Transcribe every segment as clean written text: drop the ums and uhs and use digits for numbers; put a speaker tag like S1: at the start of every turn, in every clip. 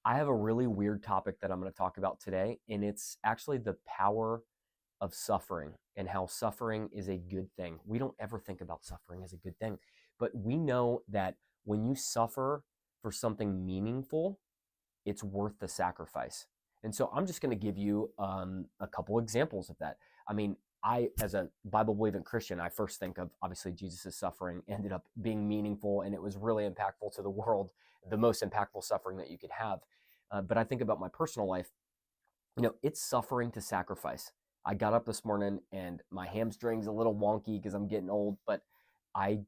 S1: I have a really weird topic that I'm going to talk about today, and it's actually the power of suffering and how suffering is a good thing. We don't ever think about suffering as a good thing, but we know that when you suffer for something meaningful, it's worth the sacrifice. And so I'm just going to give you a couple examples of that. I mean, as a Bible believing Christian, I first think of obviously Jesus' suffering ended up being meaningful and it was really impactful to the world, the most impactful suffering that you could have. But I think about my personal life, it's suffering to sacrifice. I got up this morning and my hamstring's a little wonky because I'm getting old, but I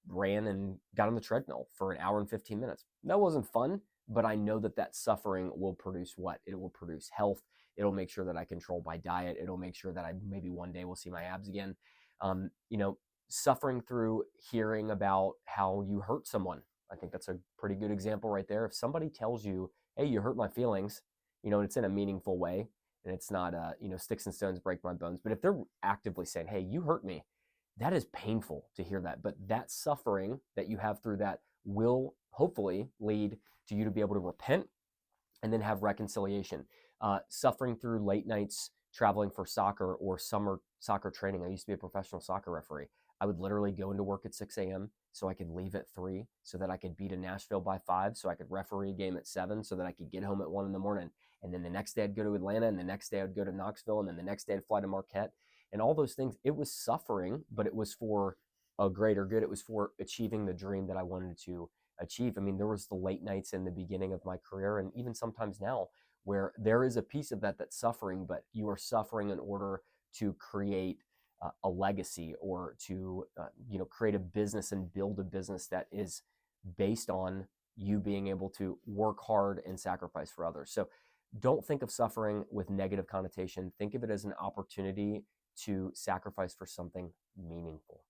S1: ran and got on the treadmill for an hour and 15 minutes. That wasn't fun, but I know that that suffering will produce what? It will produce health. It'll make sure that I control my diet. It'll make sure that I maybe one day will see my abs again. Um, you know, Suffering through hearing about how you hurt someone. I think that's a pretty good example right there. If somebody tells you, hey, you hurt my feelings, and it's in a meaningful way and it's not, sticks and stones break my bones. But if they're actively saying, hey, you hurt me, that is painful to hear that. But that suffering that you have through that will hopefully lead to you to be able to repent and then have reconciliation. Suffering through late nights traveling for soccer or summer soccer training. I used to be a professional soccer referee. I would literally go into work at 6 a.m. so I could leave at 3 so that I could be to Nashville by 5 so I could referee a game at 7 so that I could get home at 1 in the morning. And then the next day I'd go to Atlanta, and the next day I'd go to Knoxville, and then the next day I'd fly to Marquette. And all those things, it was suffering, but it was for a greater good. It was for achieving the dream that I wanted to achieve. I mean, there was the late nights in the beginning of my career, and even sometimes now, where there is a piece of that that's suffering, but you are suffering in order to create a legacy or to create a business and build a business that is based on you being able to work hard and sacrifice for others. So don't think of suffering with negative connotation. Think of it as an opportunity to sacrifice for something meaningful.